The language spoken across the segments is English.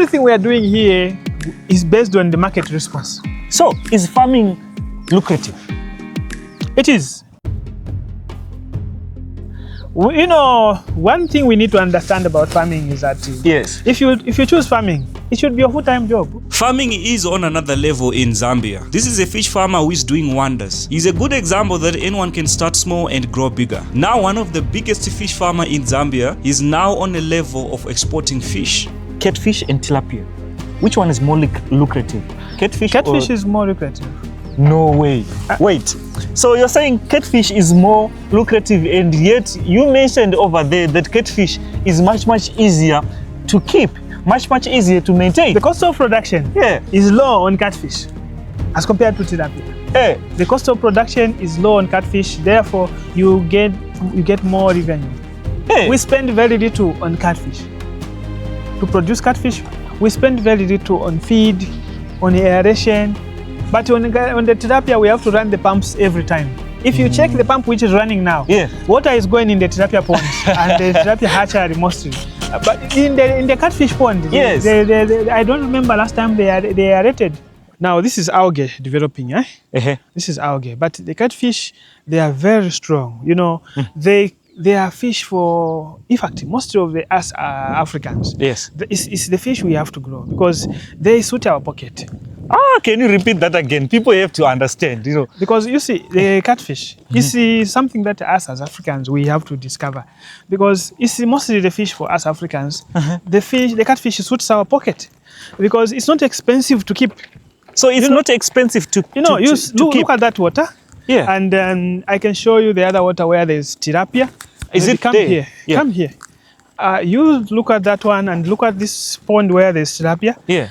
everything we are doing here is based on the market response. So, is farming lucrative? It is. You know, one thing we need to understand about farming is that Yes. if you choose farming, it should be a full-time job. Farming is on another level in Zambia. This is a fish farmer who is doing wonders. He's a good example that anyone can start small and grow bigger. Now one of the biggest fish farmer in Zambia is now on a level of exporting fish. Catfish and tilapia. Which one is more lucrative? Catfish Is more lucrative. No way. Wait. So you're saying catfish is more lucrative, and yet you mentioned over there that catfish is much easier to keep, much easier to maintain. The cost of production is low on catfish as compared to tilapia. The cost of production is low on catfish, therefore you get more revenue. We spend very little on catfish. To produce catfish, we spend very little on feed, on aeration. But on the tilapia, we have to run the pumps every time. If you check the pump which is running now, water is going in the tilapia pond and the tilapia hatchery mostly. But in the catfish pond, I don't remember last time they aerated. Now this is algae developing, This is algae. But the catfish, they are very strong. You know, they are fish for, in fact, most of us are Africans. Yes. It's the fish we have to grow because they suit our pocket. Can you repeat that again? People have to understand, you know. Because you see, the catfish is something that us as Africans, we have to discover. Because it's mostly the fish for us Africans. The catfish suits our pocket. Because it's not expensive to keep. So it's not expensive to keep. Look at that water. Yeah. And then I can show you the other water where there's tilapia. Is it come there? here? Yeah. Come here. You look at that one and look at this pond where there's tilapia. Yeah.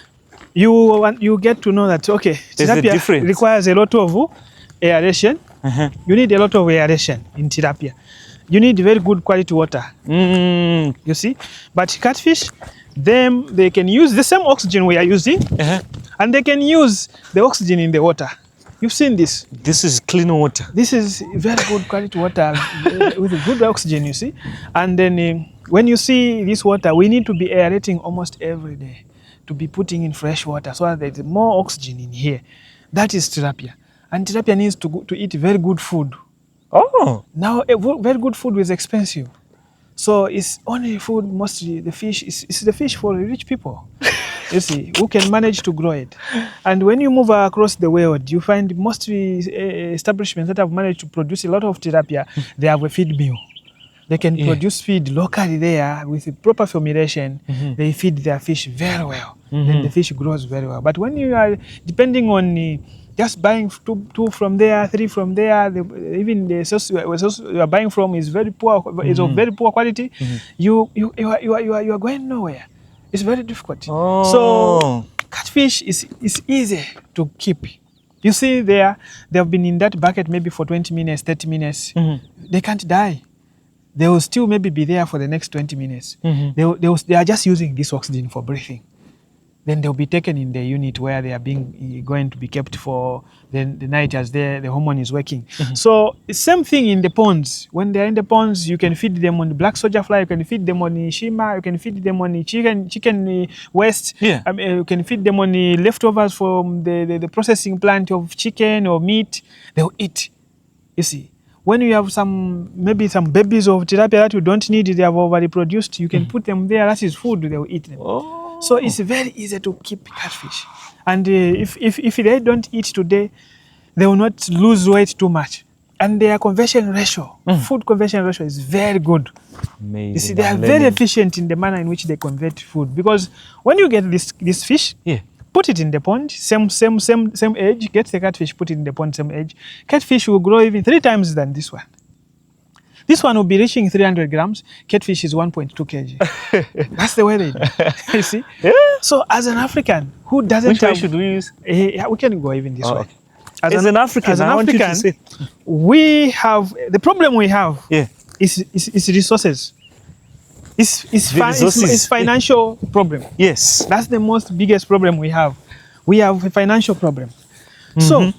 You get to know that tilapia requires a lot of aeration. You need a lot of aeration in tilapia. You need very good quality water. You see, but catfish, they can use the same oxygen we are using, and they can use the oxygen in the water. You've seen this. This is clean water. This is very good quality water with good oxygen. You see, and then when you see this water, we need to be aerating almost every day, to be putting in fresh water so that there's more oxygen in here. That is tilapia. And tilapia needs to eat very good food. Oh. Now, very good food is expensive. So it's only food, mostly the fish, it's the fish for rich people, you see, who can manage to grow it. And when you move across the world, you find mostly establishments that have managed to produce a lot of tilapia, they have a feed mill. They can produce feed locally there with a proper formulation. They feed their fish very well. Then the fish grows very well. But when you are depending on just buying two from there, three from there, even the source you are buying from is very poor, is of very poor quality. You are going nowhere. It's very difficult. So catfish is easy to keep. You see they have been in that bucket maybe for 20 minutes, 30 minutes. They can't die. They will still maybe be there for the next 20 minutes. They are just using this oxygen for breathing. Then they'll be taken in the unit where they are going to be kept for the night as the hormone is working. So it's same thing in the ponds. When they're in the ponds, you can feed them on the black soldier fly, you can feed them on the shima, you can feed them on the chicken waste. You can feed them on the leftovers from the processing plant of chicken or meat. They'll eat, you see. When you have maybe some babies of tilapia that you don't need, they have already produced, you can put them there, that is food, they will eat them. So it's very easy to keep catfish. And if they don't eat today, they will not lose weight too much. And their conversion ratio, food conversion ratio is very good. Amazing. You see, they are very efficient in the manner in which they convert food. Because when you get this fish, put it in the pond, same age, get the catfish, put it in the pond, same age. Catfish will grow even 3 times than this one. This one will be reaching 300 grams. Catfish is 1.2 kg. That's the way they do. You see? So as an African who doesn't Which way should we use? We can go even this way. Okay. As an African, we have, the problem we have is resources. It's financial problem. Yes. That's the most biggest problem we have. We have a financial problem. So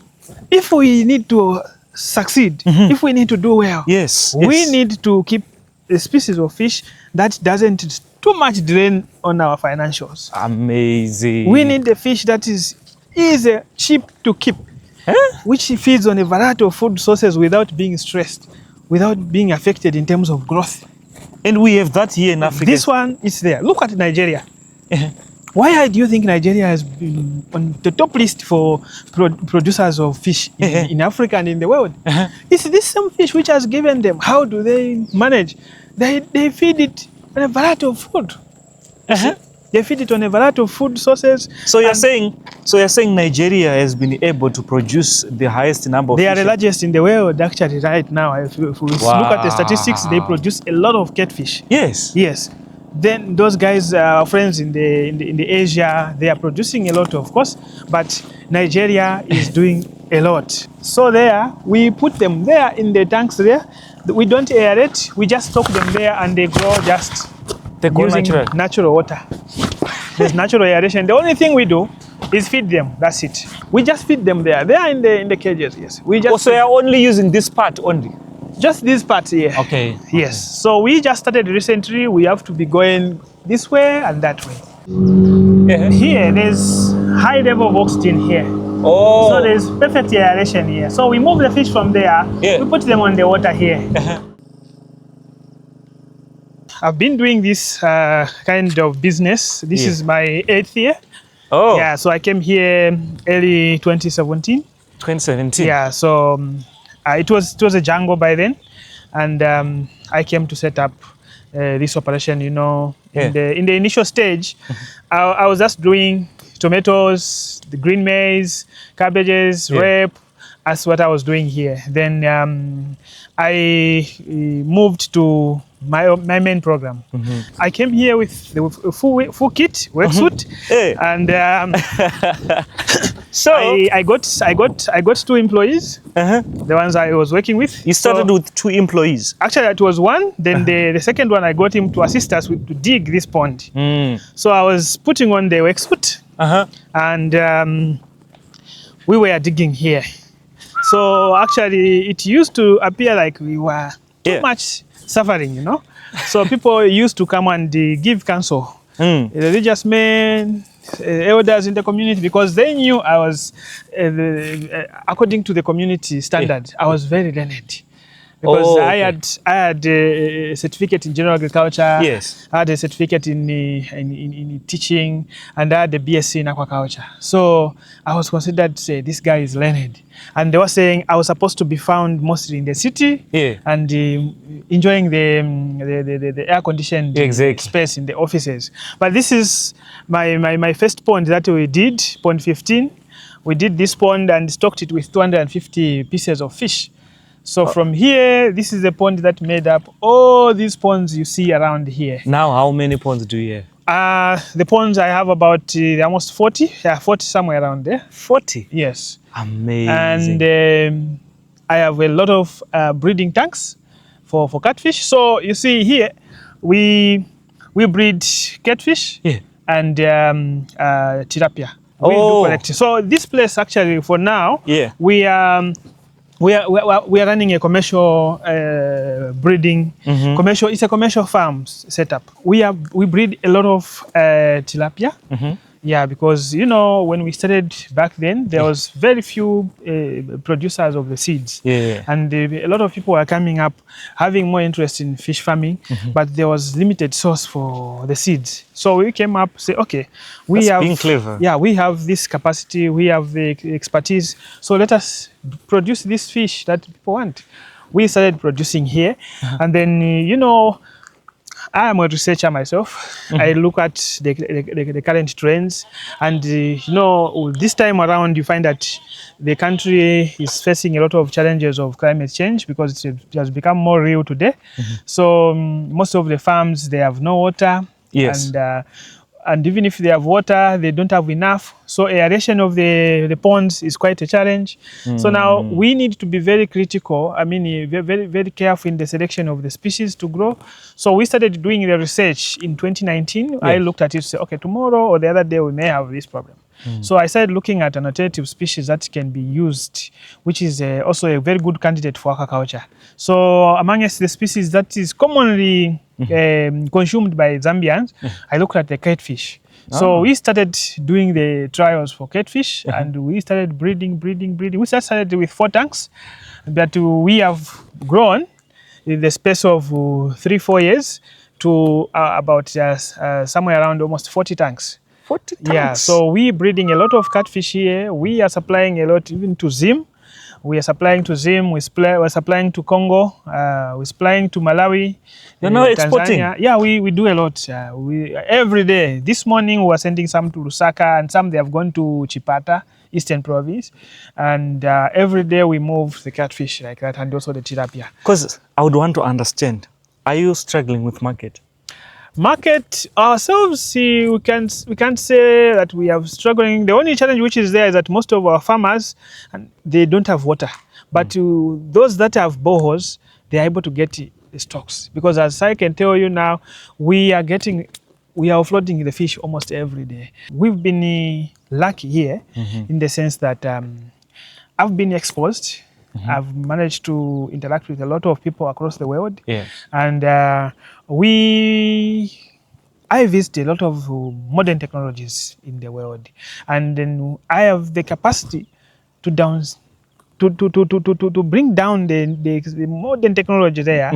if we need to succeed, if we need to do well, we need to keep a species of fish that doesn't too much drain on our financials. Amazing. We need the fish that is easy, cheap to keep, which feeds on a variety of food sources without being stressed, without being affected in terms of growth. And we have that here in Africa. This one is there. Look at Nigeria. Why do you think Nigeria has been on the top list for producers of fish in Africa and in the world? It's this same fish which has given them. How do they manage? They feed it on a variety of food. They feed it on a variety of food sources. So you're saying Nigeria has been able to produce the highest number of They fish? are the largest in the world actually right now. If we look at the statistics, they produce a lot of catfish. Yes. Yes. Then those guys, our friends in the Asia, they are producing a lot, of course, but Nigeria is doing a lot. So there, we put them there in the tanks there. We don't aerate, we just stock them there and they grow just using natural water. There's natural aeration. The only thing we do is feed them. That's it. We just feed them there. They are in the cages. Yes. We just. So you're only using this part only. Just this part here. Okay. Yes. So we just started recently. We have to be going this way and that way. Here, there's high level of oxygen here. Oh. So there's perfect aeration here. So we move the fish from there. We put them on the water here. I've been doing this kind of business. This is my 8th year. Oh. Yeah, so I came here early 2017. 2017. Yeah, so it was a jungle by then, and I came to set up this operation. In the initial stage, I was just doing tomatoes, the green maize, cabbages, rape. That's what I was doing here. Then I moved to my main program. I came here with the full kit, work suit, and so I got 2 employees. The ones I was working with. You started with 2 employees. Actually, it was 1. Then the second one, I got him to assist us to dig this pond. So I was putting on the work suit, and we were digging here. So actually, it used to appear like we were too much suffering, So people used to come and give counsel, religious men, elders in the community, because they knew I was, according to the community standard, I was very learned. Because I had a certificate in general agriculture. Yes. I had a certificate in teaching, and I had a BSc in aquaculture. So I was considered to say this guy is learned. And they were saying I was supposed to be found mostly in the city and enjoying the air-conditioned space in the offices. But this is my first pond that we did, pond 15. We did this pond and stocked it with 250 pieces of fish. So from here, this is the pond that made up all these ponds you see around here. Now, how many ponds do you have? The ponds I have about almost 40. Yeah, 40 somewhere around there. 40? Yes. Amazing. And I have a lot of breeding tanks for catfish. So you see here, we breed catfish and tilapia. We do collect. So this place actually, for now, we are running a commercial breeding. It's a commercial farm setup. We breed a lot of tilapia. Yeah, because when we started back then, there was very few producers of the seeds, and a lot of people were coming up having more interest in fish farming, but there was limited source for the seeds. So we came up, say, okay, we have being clever. Yeah, we have this capacity, we have the expertise, so let us produce this fish that people want. We started producing here, and then I am a researcher myself. I look at the current trends, and this time around you find that the country is facing a lot of challenges of climate change because it has become more real today. So most of the farms, they have no water, and even if they have water, they don't have enough. So aeration of the ponds is quite a challenge. So now we need to be very critical. I mean, very, very careful in the selection of the species to grow. So we started doing the research in 2019. I looked at it and said, okay, tomorrow or the other day we may have this problem. So I started looking at an alternative species that can be used, which is also a very good candidate for aquaculture. So amongst the species that is commonly consumed by Zambians, I looked at the catfish. So we started doing the trials for catfish, and we started breeding. We started with 4 tanks, but we have grown in the space of 3-4 years to about somewhere around almost 40 tanks. 40 tanks? Yeah, so we breeding a lot of catfish here. We are supplying a lot even to Zim. We are supplying to Zim, we're supplying to Congo, we're supplying to Malawi. You're now exporting? Tanzania. Yeah, we do a lot. Every day. This morning we were sending some to Lusaka, and some they have gone to Chipata, Eastern Province. And every day we move the catfish like that, and also the tilapia. Because I would want to understand, are you struggling with market? Market ourselves, we can't say that we are struggling. The only challenge which is there is that most of our farmers, they don't have water. But those that have boreholes, they are able to get the stocks. Because as I can tell you now, we are offloading the fish almost every day. We've been lucky here in the sense that I've been exposed. I've managed to interact with a lot of people across the world. Yeah. And I visit a lot of modern technologies in the world. And then I have the capacity to bring down the modern technology there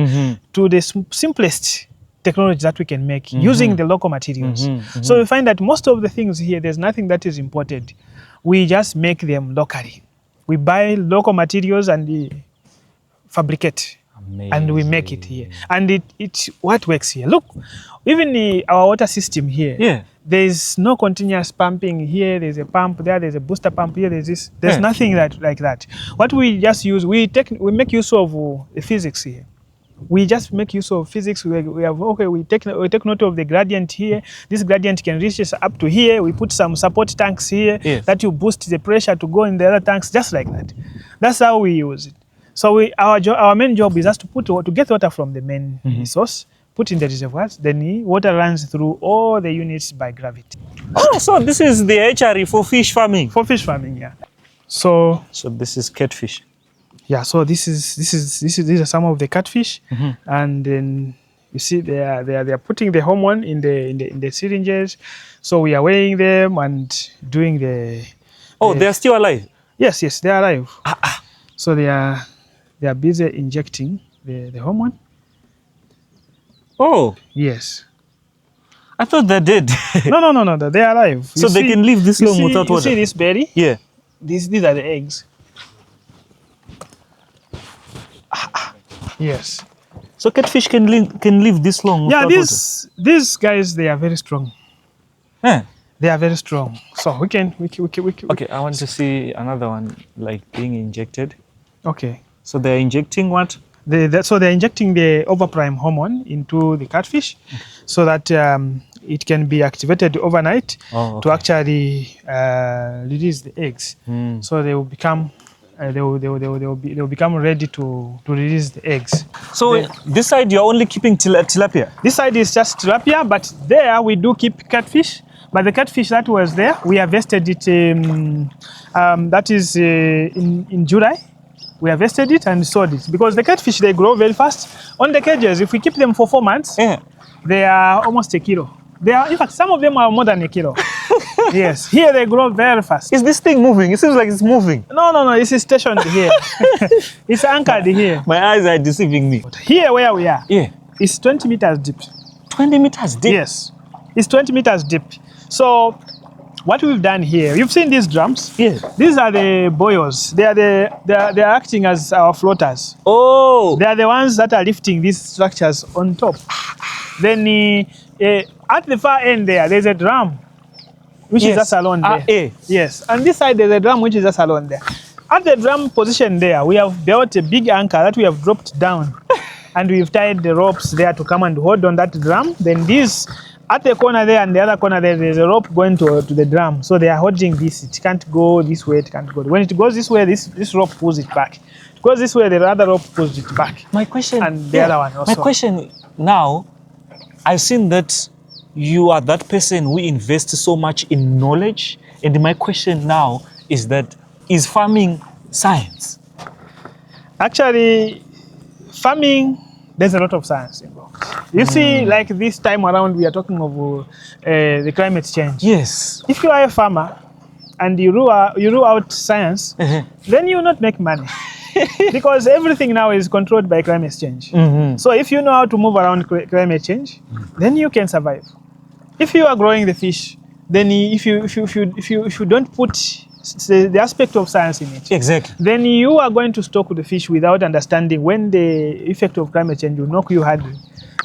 to the simplest technology that we can make using the local materials. So we find that most of the things here, there's nothing that is imported. We just make them locally. We buy local materials and fabricate. Amazing. And we make it here. And it's what works here. Look, even our water system here, there's no continuous pumping here. There's a pump there, there's a booster pump here, there's this. There's nothing like that. What we just use, we make use of the physics here. We just make use of physics. We take note of the gradient here. This gradient can reach us up to here. We put some support tanks here that will boost the pressure to go in the other tanks, just like that. That's how we use it. So our main job is just to get water from the main source, put in the reservoirs, then water runs through all the units by gravity. Oh, so this is the HRE for fish farming? For fish farming, yeah. So this is catfish. Yeah, so these are some of the catfish, and then you see they are putting the hormone in the syringes. So we are weighing them and doing the. Oh, they are still alive. Yes, they are alive. So they are busy injecting the hormone. Oh. Yes. I thought they're dead. No, they are alive. So they can live this long without water. You see this belly? Yeah. These are the eggs. Yes. So catfish can live this long without water? These guys, they are very strong. They are very strong. So we can. Okay, I want to see another one like being injected. Okay. So they're injecting what? So they're injecting the overprime hormone into the catfish, so that it can be activated overnight to actually release the eggs. So they will become. They will become ready to release the eggs. So this side you're only keeping tilapia? This side is just tilapia, but there we do keep catfish. But the catfish that was there, we harvested it. That is in July. We harvested it and sold it because the catfish, they grow very fast. On the cages, if we keep them for 4 months, they are almost a kilo. In fact, some of them are more than a kilo. Yes, here they grow very fast. Is this thing moving? It seems like it's moving. No, it's stationed here. It's anchored here. My eyes are deceiving me. Here where we are, it's 20 meters deep. 20 meters deep? Yes, it's 20 meters deep. So what we've done here, you've seen these drums? Yes. These are the boils. They are acting as our floaters. Oh. They are the ones that are lifting these structures on top. Then at the far end there's a drum, which is just alone there. Yes. And this side there's a drum which is just alone there. At the drum position there, we have built a big anchor that we have dropped down. And we've tied the ropes there to come and hold on that drum. Then this, at the corner there and the other corner there's a rope going to the drum. So they are holding this. It can't go this way, it can't go. When it goes this way, this rope pulls it back. It goes this way, the other rope pulls it back. My question, and the other one also. My question now, I've seen that you are that person who invests so much in knowledge. And my question now is that, is farming science? Actually, farming, there's a lot of science involved. You see, like this time around, we are talking of the climate change. Yes. If you are a farmer and you rule out science, then you will not make money. Because everything now is controlled by climate change. So if you know how to move around climate change, then you can survive. If you are growing the fish, then if you don't put the aspect of science in it, Exactly. then you are going to stock the fish without understanding when the effect of climate change will knock you hard.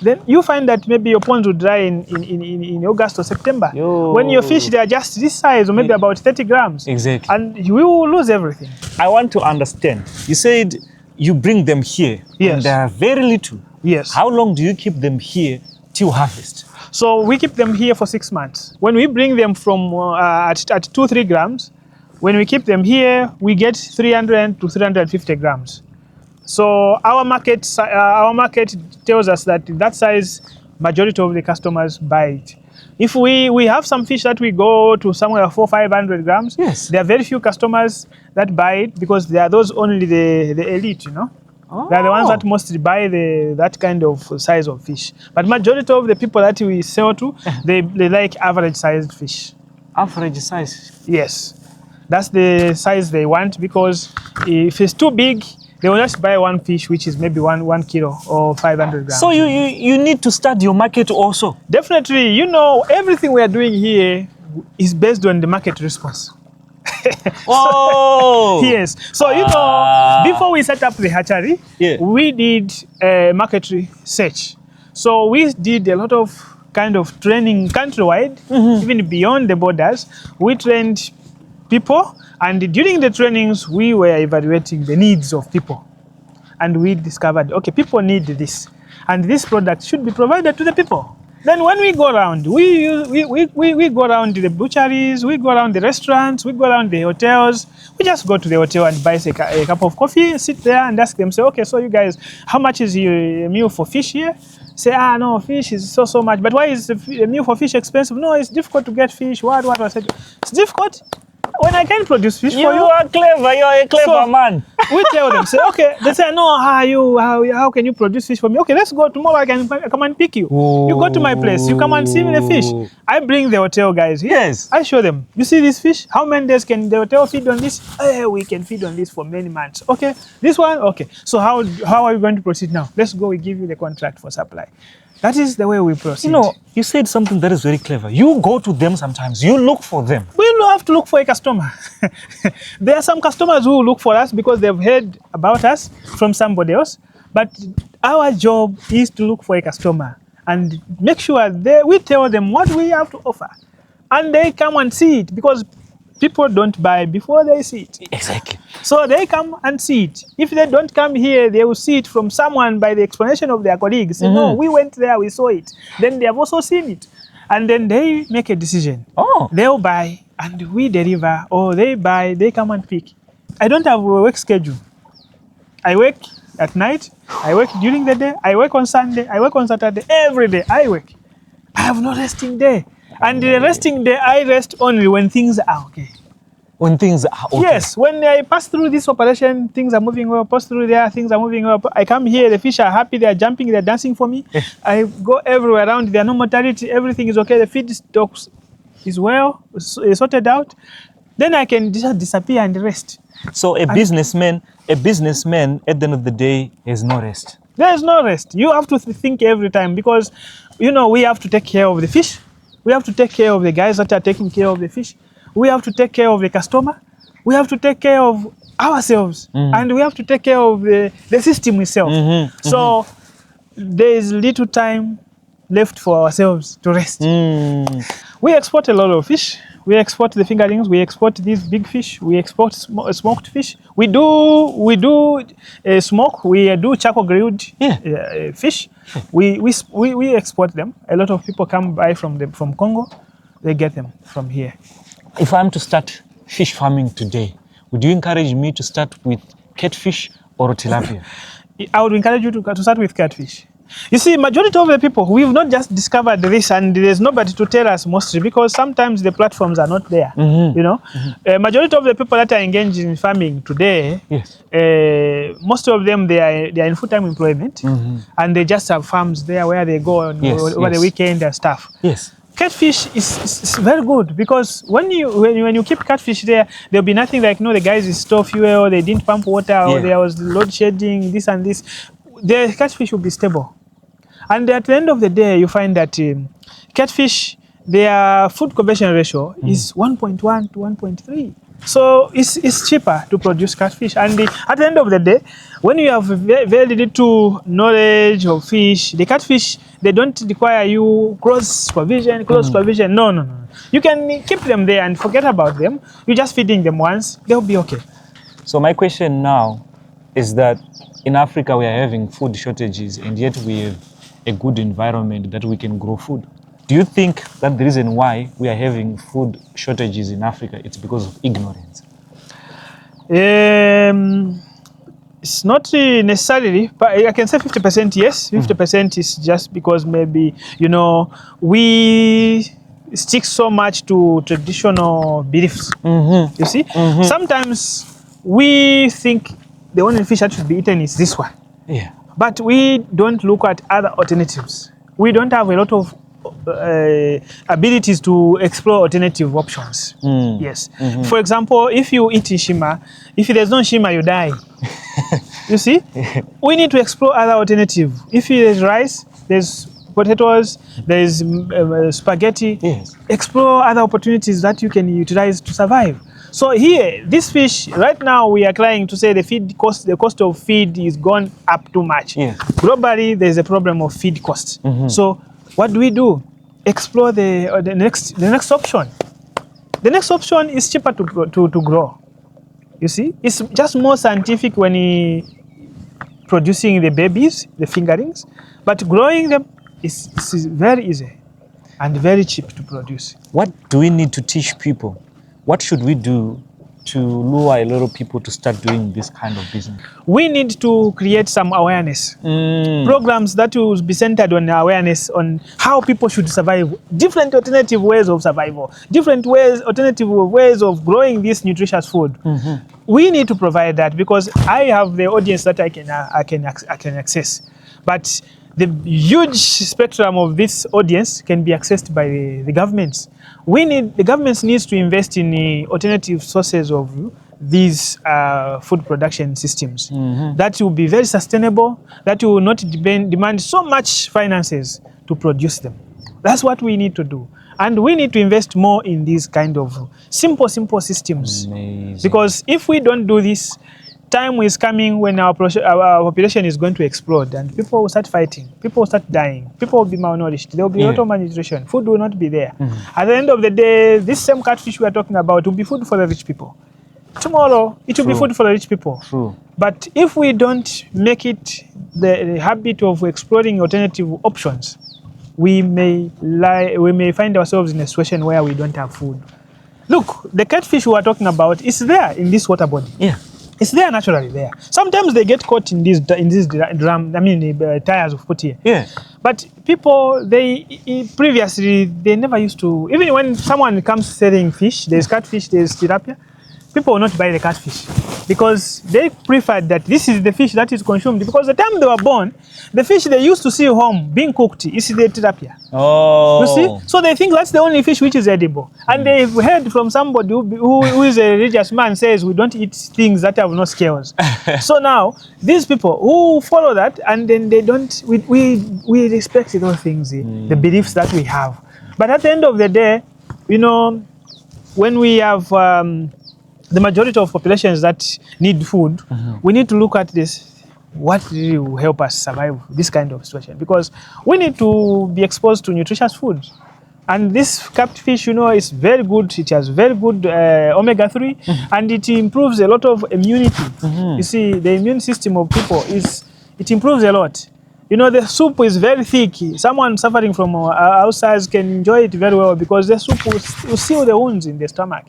Then you find that maybe your ponds will dry in August or September. Yo. When your fish, they are just this size or maybe about 30 grams. Exactly. And you will lose everything. I want to understand. You said you bring them here. Yes. And they are very little. Yes. How long do you keep them here till harvest? So we keep them here for 6 months. When we bring them from at 2-3 grams, when we keep them here, we get 300 to 350 grams. So our market tells us that that size, majority of the customers buy it. If we have some fish that we go to somewhere 400-500 grams, Yes. there are very few customers that buy it because they are those only the elite, you know. They are the ones that mostly buy that kind of size of fish. But majority of the people that we sell to, they like average sized fish. Average size. Yes, that's the size they want, because if it's too big, they will just buy one fish, which is maybe one kilo or 500 grams. So you need to study your market also. Definitely, you know, everything we are doing here is based on the market response. Oh! Yes. So, you know, before we set up the hatchery, we did a market research. So we did a lot of kind of training countrywide, even beyond the borders. We trained people, and during the trainings, we were evaluating the needs of people. And we discovered, okay, people need this, and this product should be provided to the people. Then when we go around, we go around the butcheries, we go around the restaurants, we go around the hotels. We just go to the hotel and buy a cup of coffee, sit there and ask them, say, okay, so you guys, how much is your meal for fish here? Say, no, fish is so much. But why is the meal for fish expensive? No, it's difficult to get fish. What? I said, it's difficult? When I can produce fish for you. You are clever, you are a clever man. We tell them, say, okay, they say, no, how can you produce fish for me? Okay, let's go tomorrow, I can come and pick you. Ooh. You go to my place, you come and see the fish. I bring the hotel guys here. Yes. I show them, you see this fish? How many days can the hotel feed on this? We can feed on this for many months. Okay, this one, okay. So how are you going to proceed now? Let's go, we give you the contract for supply. That is the way we proceed. You know, you said something that is very clever. You go to them sometimes, you look for them. We don't have to look for a customer. There are some customers who look for us because they've heard about us from somebody else. But our job is to look for a customer and make sure we tell them what we have to offer. And they come and see it, because people don't buy before they see it. Exactly. So they come and see it. If they don't come here, they will see it from someone by the explanation of their colleagues. Say, no, we went there, we saw it. Then they have also seen it. And then they make a decision. Oh. They'll buy and we deliver, or they buy, they come and pick. I don't have a work schedule. I work at night, I work during the day, I work on Sunday, I work on Saturday, every day I work. I have no resting day. And the resting day, I rest only when things are okay. When things are okay. Yes, when I pass through this operation, things are moving well. Pass through there, things are moving well. I come here, the fish are happy, they are jumping, they are dancing for me. I go everywhere around, there are no mortality, everything is okay. The feed stocks is well, sorted out. Then I can just disappear and rest. So a businessman at the end of the day has no rest. There is no rest. You have to think every time, because, you know, we have to take care of the fish. We have to take care of the guys that are taking care of the fish. We have to take care of the customer. We have to take care of ourselves. And we have to take care of the system itself. So there is little time left for ourselves to rest. We export a lot of fish. We export the fingerlings. We export these big fish. We export smoked fish. We do smoke. We do charcoal grilled fish. We export them. A lot of people come by from Congo. They get them from here. If I'm to start fish farming today, would you encourage me to start with catfish or tilapia? I would encourage you to start with catfish. You see, majority of the people, we've not just discovered this, and there's nobody to tell us mostly, because sometimes the platforms are not there. You know, majority of the people that are engaged in farming today, Yes. most of them they are in full-time employment, and they just have farms there where they go on over the weekend and stuff. Yes. Catfish is very good, because when you keep catfish there, there'll be nothing like, the guys store fuel, they didn't pump water, or there was load shedding, this and this. The catfish will be stable. And at the end of the day, you find that catfish, their food conversion ratio is 1.1 to 1.3. So it's cheaper to produce catfish. And at the end of the day, when you have very little knowledge of fish, the catfish, they don't require you close provision. No. You can keep them there and forget about them. You're just feeding them once, they'll be okay. So my question now is that in Africa we are having food shortages, and yet we have a good environment that we can grow food. Do you think that the reason why we are having food shortages in Africa, it's because of ignorance? It's not necessarily, but I can say 50% yes. 50% is just because maybe, we stick so much to traditional beliefs. You see? Sometimes we think the only fish that should be eaten is this one. Yeah. But we don't look at other alternatives. We don't have a lot of abilities to explore alternative options. Yes. For example, if you eat shima, if there's no shima, you die. You see? We need to explore other alternatives. If there's rice, there's potatoes, there's spaghetti. Yes. Explore other opportunities that you can utilize to survive. So here, this fish, right now we are trying to say the cost of feed is gone up too much. Yes. Globally, there's a problem of feed cost. So what do? Explore the next option. The next option is cheaper to grow. You see, it's just more scientific when producing the babies, the fingerlings, but growing them is very easy and very cheap to produce. What do we need to teach people? What should we do to lure a lot of people to start doing this kind of business? We need to create some awareness. Programs that will be centered on awareness on how people should survive, different alternative ways of survival, alternative ways of growing this nutritious food. We need to provide that, because I have the audience that I can access. But the huge spectrum of this audience can be accessed by the governments. The governments needs to invest in alternative sources of these food production systems that will be very sustainable, that will not demand so much finances to produce them. That's what we need to do. And we need to invest more in these kind of simple systems. Amazing. Because if we don't do this, time is coming when our population is going to explode, and people will start fighting, people will start dying, people will be malnourished, there will be a lot of malnutrition, food will not be there. At the end of the day, this same catfish we are talking about will be food for the rich people. Tomorrow, it will be food for the rich people. True. But if we don't make it the habit of exploring alternative options, we may find ourselves in a situation where we don't have food. Look, the catfish we are talking about is there in this water body. Yeah. It's there naturally there. Sometimes they get caught in this drum. Tires of put here. Yeah. But people, previously they never used to. Even when someone comes selling fish, there's catfish, there's tilapia. People will not buy the catfish because they preferred that this is the fish that is consumed. Because the time they were born, the fish they used to see home being cooked is the tilapia. Oh. You see? So they think that's the only fish which is edible. And they've heard from somebody who is a religious man says we don't eat things that have no scales. So now, these people who follow that, and then they don't, we respect those things, the beliefs that we have. But at the end of the day, when we have the majority of populations that need food, we need to look at this. What really will help us survive this kind of situation? Because we need to be exposed to nutritious food. And this catfish, is very good. It has very good omega-3, and it improves a lot of immunity. You see, the immune system of people it improves a lot. The soup is very thick. Someone suffering from ulcers can enjoy it very well because the soup will seal the wounds in the stomach.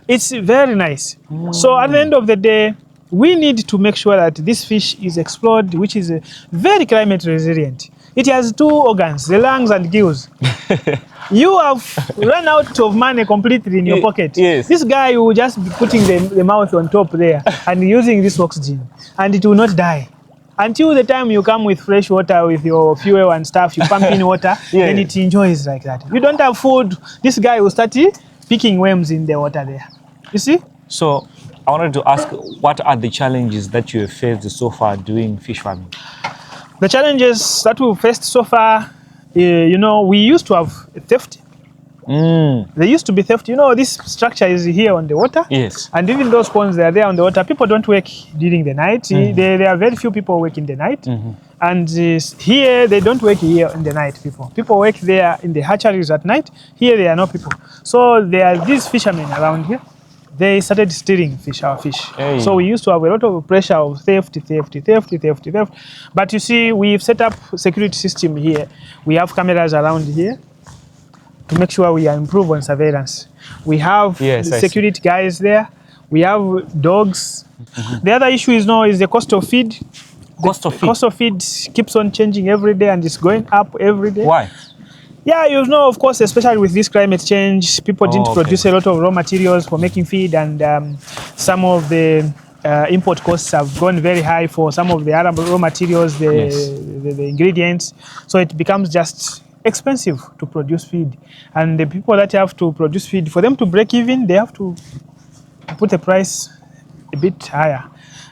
It's very nice. So at the end of the day, we need to make sure that this fish is explored, which is very climate resilient. It has 2 organs, the lungs and gills. You have run out of money completely in your pocket. Yes. This guy will just be putting the mouth on top there and using this oxygen, and it will not die. Until the time you come with fresh water with your fuel and stuff, you pump in water, Yeah. then it enjoys like that. You don't have food, this guy will start picking worms in the water there. You see? So I wanted to ask, what are the challenges that you have faced so far doing fish farming? The challenges that we've faced so far, you know, we used to have theft. There used to be theft. You know, this structure is here on the water. Yes. And even those ponds, they are there on the water. People don't work during the night. There are very few people work in the night. And here, they don't work here in the night, people. People work there in the hatcheries at night. Here, there are no people. So there are these fishermen around here. They started stealing our fish. Hey. So we used to have a lot of pressure of theft. But you see, we've set up security system here. We have cameras around here to make sure we improve on surveillance. We have security guys there. We have dogs. The other issue is the cost of feed. Cost of feed keeps on changing every day and it's going up every day. Why? Yeah, you know, of course, especially with this climate change, people didn't produce a lot of raw materials for making feed, and some of the import costs have gone very high for some of the other raw materials, the ingredients. So it becomes just expensive to produce feed. And the people that have to produce feed, for them to break even, they have to put the price a bit higher.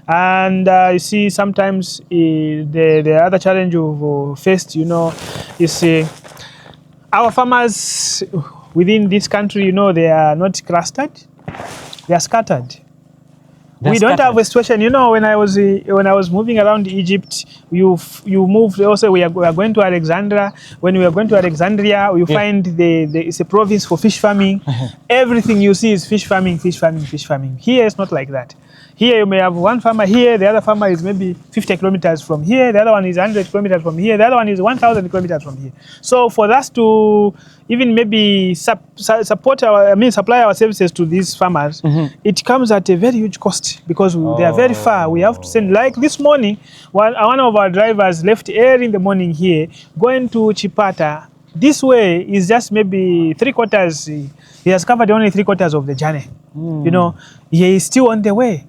And you see, sometimes the other challenge we've faced, you know, is our farmers within this country, you know, they are not clustered, they are scattered. We don't have a situation, you know, when I was moving around Egypt, you moved also, we are going to Alexandria. When we are going to Alexandria, you find it's a province for fish farming. Everything you see is fish farming. Here it's not like that. Here you may have one farmer here, the other farmer is maybe 50 kilometers from here, the other one is 100 kilometers from here, the other one is 1,000 kilometers from here. So for us to even maybe supply our services to these farmers, it comes at a very huge cost because they are very far. We have to send, like this morning, one of our drivers left early in the morning here, going to Chipata. This way is just maybe 3/4. He has covered only 3/4 of the journey. You know, he is still on the way.